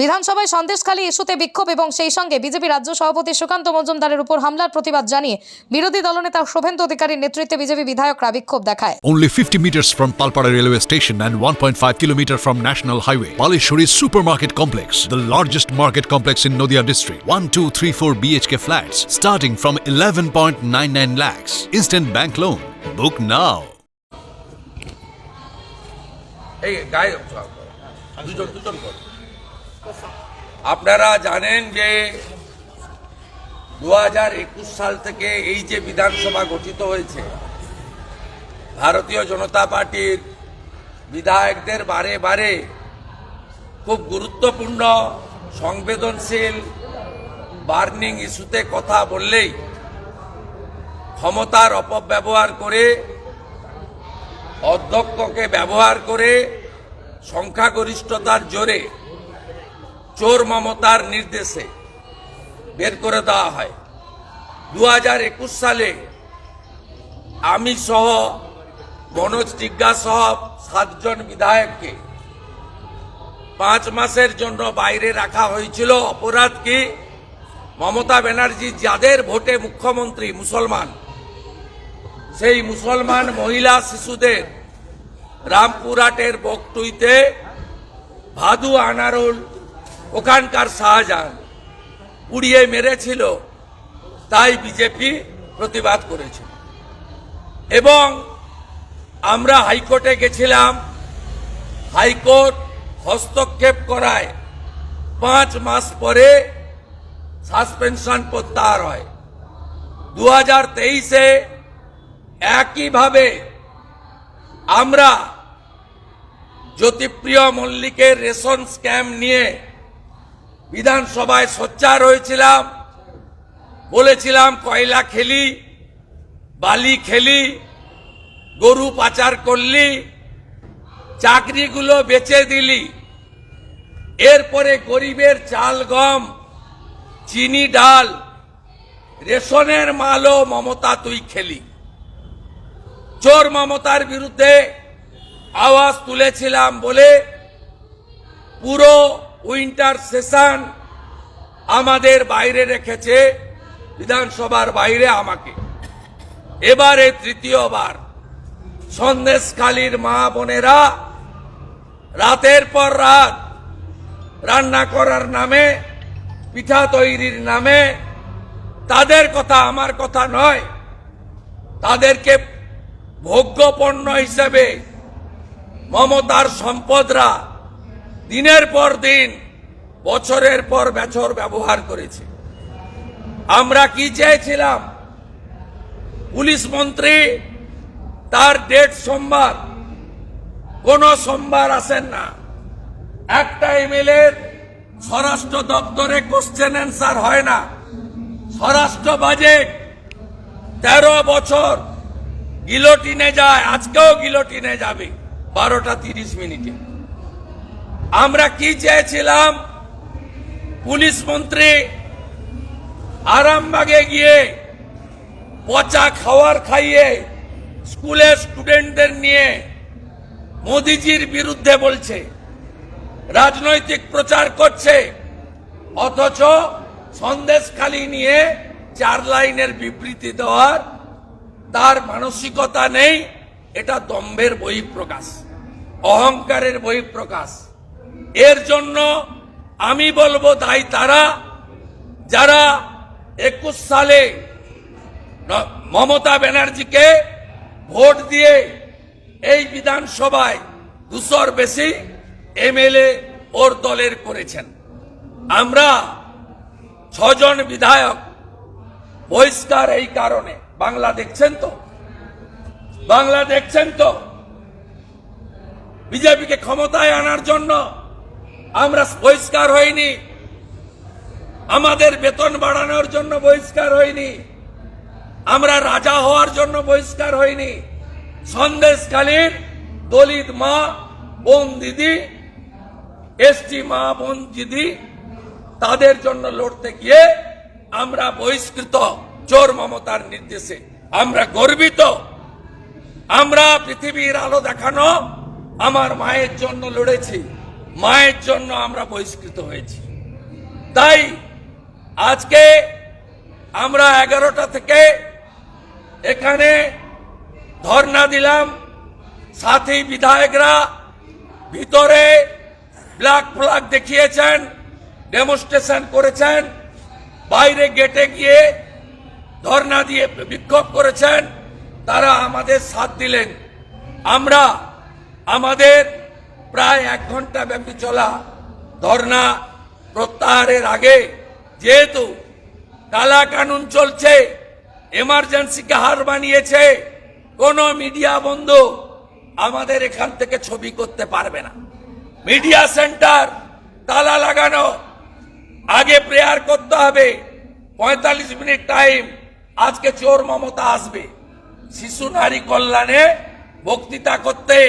বিধানসভায় সন্দেশখালী ইস্যুতে বিক্ষোভ এবং সেই সঙ্গে বিজেপি রাজ্য সভাপতি সুকান্ত মজুমদারের উপর হামলার প্রতিবাদ জানিয়ে বিরোধী দলনেতা শুভেন্দু অধিকারীর নেতৃত্বে বিজেপি বিধায়করা বিক্ষোভ দেখায়। Only 50 meters from Palpara railway station and 1.5 kilometer from National Highway, Palishuri Supermarket Complex, the largest market complex in Nadia district. 1, 2, 3, 4 BHK flats starting from 11.99 lakhs. Instant bank loan. Book now. এই গায়ে দুজন কর। আপনারা জানেন যে 2021 সাল থেকে এই যে বিধানসভা গঠিত হয়েছে, ভারতীয় জনতা পার্টির বিধায়কদের বারে বারে খুব গুরুত্বপূর্ণ সংবেদনশীল বার্নিং ইস্যুতে কথা বললেই ক্ষমতার অপব্যবহার করে, অধ্যক্ষকে ব্যবহার করে সংখ্যাগরিষ্ঠতার জোরে চোর মমতার নির্দেশে বের করে দেওয়া হয়। 2021 সালে আমি সহ মনোজ টিগ্গা সহ 7 জন বিধায়ককে 5 মাসের জন্য বাইরে রাখা হয়েছিল। অপরাধ কি? মমতা ব্যানার্জি যাদের ভোটে মুখ্যমন্ত্রী মুসলমান, সেই মুসলমান মহিলা শিশুদের রামপুরহাটের বকটুইতে ভাদু আনারুল ওখানকার শাহজাহান পুড়িয়ে মেরেছিল, তাই বিজেপি প্রতিবাদ করেছিল এবং আমরা হাইকোর্টে গেছিলাম। হাইকোর্ট হস্তক্ষেপ করায় 5 মাস পরে সাসপেনশন প্রত্যাহার হয়। 2023-এ একইভাবে আমরা জ্যোতিপ্রিয় মল্লিকের রেশন স্ক্যাম নিয়ে বিধানসভায় সোচ্চার হয়েছিলাম। বলেছিলাম কয়লা খেলি, বালি খেলি, গরু পাচার করলি, চাকরিগুলো বেচে দিলি, এরপরে গরিবের চাল, গম, চিনি, ডাল, রেশনের মালও মমতা তুই খেলি। চোর মমতার বিরুদ্ধে আওয়াজ তুলেছিলাম বলে পুরো উইন্টার সেশন আমাদের বাইরে রেখেছে, বিধানসভার বাইরে আমাকে। এবারে তৃতীয়বার সন্দেশখালীর মা বোনেরা রাতের পর রাত রান্না করার নামে, পিঠা তৈরির নামে, তাদের কথা আমার কথা নয়, তাদেরকে ভোগ্য পণ্য হিসেবে মমতার সম্পদরা দিনের পর দিন, বছরের পর বছর ব্যবহার করেছে। আমরা কি চেয়েছিলাম? পুলিশ মন্ত্রী তার ডেট সোমবার, কোন সোমবার আসেন না। একটা এমএলএ স্বরাষ্ট্র দপ্তরে কোশ্চেন অ্যান্সার হয় না। স্বরাষ্ট্র বাজেট 13 বছর গিলোটিনে যায়, আজকেও গিলোটিনে যাবে 12:30। আমরা কি চেয়েছিলাম? পুলিশ মন্ত্রী আরামবাগে গিয়ে পচা খাওয়ার খাইয়ে স্কুলের স্টুডেন্টদের নিয়ে মোদিজির বিরুদ্ধে বলছে, রাজনৈতিক প্রচার করছে, অথচ সন্দেশখালী নিয়ে 4 লাইনের বিবৃতি দেওয়ার তার মানসিকতা নেই। এটা দম্ভের বহিঃপ্রকাশ, অহংকারের বহিঃপ্রকাশ। এর জন্য আমি বলবো দায়ী তারা যারা 21 সালে মমতা ব্যানার্জিকে ভোট দিয়ে এই বিধানসভায় 200-র বেশি এমএলএ ওর দলের করেছেন। আমরা 6 জন বিধায়ক বহিষ্কার এই কারণে। বাংলা দেখছেন তো? বাংলা দেখছেন তো? বিজেপিকে ক্ষমতায় আনার জন্য আমরা বহিষ্কার হইনি, আমাদের বেতন বাড়ানোর জন্য বহিষ্কার হইনি, আমরা রাজা হওয়ার জন্য বহিষ্কার হইনি। সন্দেশখালীর দলিত মা বোন দিদি, এসটি মা বোন দিদি, তাদের জন্য লড়তে গিয়ে আমরা বহিষ্কৃত চোর মমতার নির্দেশে। আমরা গর্বিত। আমরা পৃথিবীর আলো দেখানো আমার মায়ের জন্য লড়েছি। মায়ের জন্য আমরা বহিষ্কৃত হয়েছি। তাই আজকে আমরা 11টা থেকে এখানে ধর্ণা দিলাম। সাথী বিধায়করা ভিতরে ব্ল্যাক ফ্ল্যাগ দেখিয়েছেন, ডেমনস্ট্রেশন করেছেন, বাইরে গেটে গিয়ে ধর্ণা দিয়ে বিক্ষোভ করেছেন। তারা আমাদের সাথ দিলেন। আমরা আমাদের প্রায় 1 ঘন্টা ব্যাপী চলা ধর্ণা প্রত্যাহারের আগে, যেহেতু কালা কানুন চলছে, এমার্জেন্সিকে হার বানিয়েছে, কোনো মিডিয়া বন্ধু আমাদের এখান থেকে ছবি করতে পারবে না। মিডিয়া সেন্টার তালা লাগানো, আগে প্রেয়ার করতে হবে, 45 মিনিট টাইম। আজকে চোর মমতা আসবে শিশু নারী কল্যাণে বক্তৃতা করতে,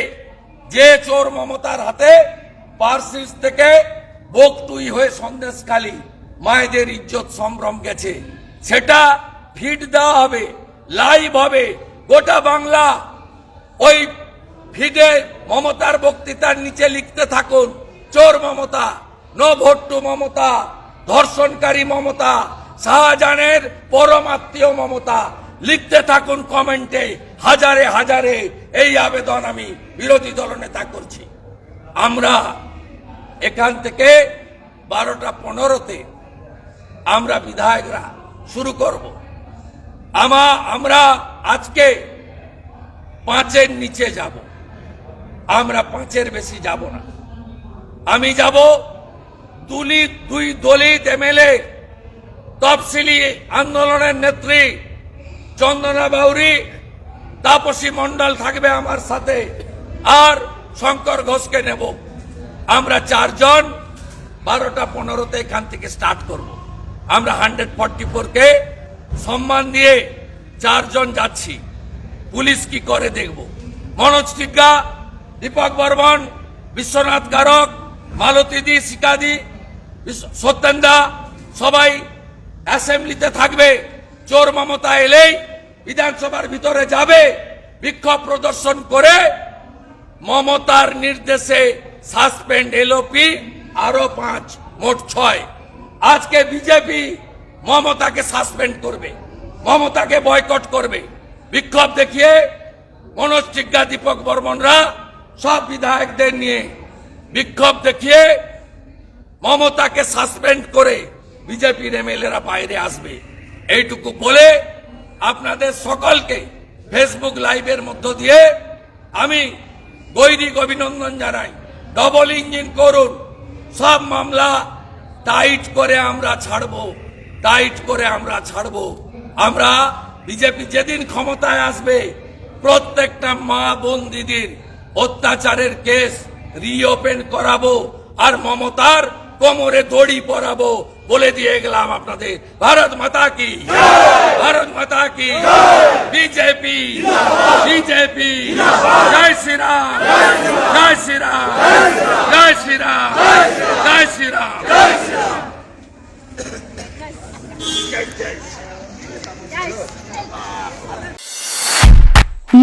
যে চোর মমতার হাতে পার্সিস থেকে বকতুই হয়ে সন্দেশখালী মায়েদের ইজ্জত সম্ভ্রম গেছে, সেটা ফিড দেওয়া হবে, লাইভ হবে গোটা বাংলা। ওই ফিডে মমতার বক্তৃতার নিচে লিখতে থাকুন, চোর Mamata, no vote to Mamata, ধর্ষণকারী মমতা, শাহজাহানের পরমাত্মীয় মমতা। লিখতে থাকুন কমেন্টে, হাজারে হাজারে। এই আবেদন আমি বিরোধী দলনেতা করছি। আমরা এখান থেকে 12টা 15-তে আমরা বিধায়করা শুরু করব। আমরা আজকে 5-এর নিচে যাব, আমরা 5-এর বেশি যাব না। আমি যাব দুই দলিত এমএলএ, তফসিলি আন্দোলনের নেত্রী চন্দনা বাউরি, তাপসী মণ্ডল থাকবে আমার সাথে, আর শঙ্কর ঘোষকে নেব। আমরা 4 জন 12টা 15-তে এখান থেকে স্টার্ট করব। আমরা 144-কে সম্মান দিয়ে 4 জন যাচ্ছি। পুলিশ কি করে দেখব। মনোজ টিগ্গা, দীপক বর্মন, বিশ্বনাথ কারক, মালতীদি, শিকাদি, সত্যেন্দা সবাই অ্যাসেম্বলিতে থাকবে। চোর মমতা এলেই বিধানসভার ভিতরে যাবে, বিক্ষোভ প্রদর্শন করে মমতার নির্দেশে সাসপেন্ড এলওপি আরো 5, মোট 6। আজকে বিজেপি মমতাকে সাসপেন্ড করবে, মমতাকে বয়কট করবে। বিক্ষোভ দেখিয়ে মনোজ টিগ্গা, দীপক বর্মনরা সব বিধায়কদের নিয়ে বিক্ষোভ দেখিয়ে মমতাকে সাসপেন্ড করে বিজেপির এমএলএরা বাইরে আসবে। এইটুকু বলে আপনাদের সকলকে ফেসবুক লাইভের মধ্য দিয়ে আমি গৈরিক অভিনন্দন জানাই। ডবল ইঞ্জিন করুন, সব মামলা টাইট করে আমরা ছাড়বো, টাইট করে আমরা ছাড়বো। আমরা বিজেপি যেদিন ক্ষমতায় আসবে, প্রত্যেকটা মা বোন দিদির অত্যাচারের কেস রিওপেন করাবো, আর মমতার কোমরে দড়ি পরাবো। বলে দিয়ে গেলাম আপনাদের। ভারত মাতা কি, ভারত মাতা কি, বিজেপি, বিজেপি, জয় শ্রীরাম, জয় শ্রীরাম, জয় শ্রীরাম, জয় শ্রীরাম।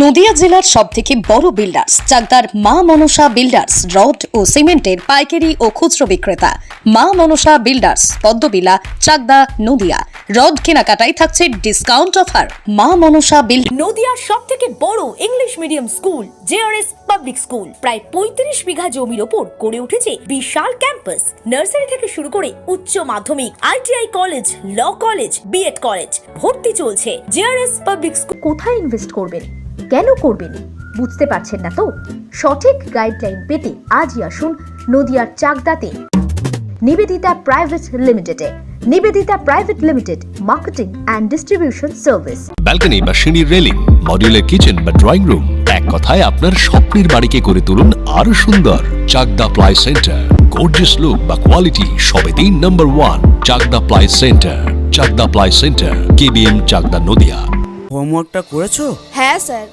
নদিয়া জেলার সবথেকে বড় বিল্ডার্স চাকদার মা মনসা বিল্ডার্স, রড ও সিমেন্টের পাইকারি ও খুচরো বিক্রেতা। মা মনসা বিল্ডার্স, পদ্মবিলা, চাকদা, নদিয়া। রড কেনাকাটায় থাকছে ডিসকাউন্ট অফার। মা মনসা নদিয়ার সবথেকে বড় English medium school JRS public school, প্রায় 35 বিঘা জমির ওপর গড়ে উঠেছে বিশাল ক্যাম্পাস। নার্সারি থেকে শুরু করে উচ্চ মাধ্যমিক, ITI college, law college, BEd college ভর্তি চলছে। JRS public school. কোথায় ইনভেস্ট করবেন, কেন করবেন বুঝতে পারছেন না তো? সঠিক গাইডলাইন পেতে আজই আসুন নদিয়ার চাকদাতে নিবেদিতা প্রাইভেট লিমিটেডে। Nivedita private limited, marketing and distribution service. Balcony বা সিঁড়ির রেলিং, মডিউলার কিচেন বা ড্রয়িং রুম, এক কথায় আপনার স্বপ্নের বাড়িকে করে তুলুন আরো সুন্দর। Chakda ply centre, gorgeous look বা কোয়ালিটি সবে 3 নম্বর 1 Chakda ply centre. Chakda ply centre, KBM, Chakda, Nadia. হোমওয়ার্কটা করেছো? হ্যাঁ স্যার।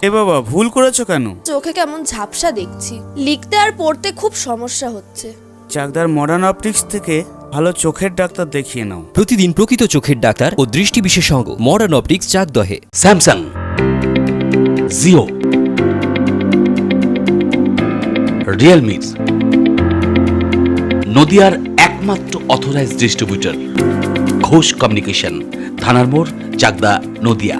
এ বাবা, ভুল করেছো কেন? চোখে কেমন ঝাপসা দেখছি, লিখতে আর পড়তে খুব সমস্যা হচ্ছে। চাকদার মডার্ন অপটিক্স থেকে ভালো চোখের ডাক্তার দেখিয়ে নাও। প্রতিদিন প্রকৃত চোখের ডাক্তার ও দৃষ্টি বিশেষজ্ঞ মডার্ন অপটিক্স, চাকদহে। স্যামসাং, জিও, রিয়েলমি, নদিয়ার একমাত্র অথরাইজড ডিস্ট্রিবিউটর ঘোষ কমিউনিকেশন, থানার মোড়, চাকদা, নদিয়া।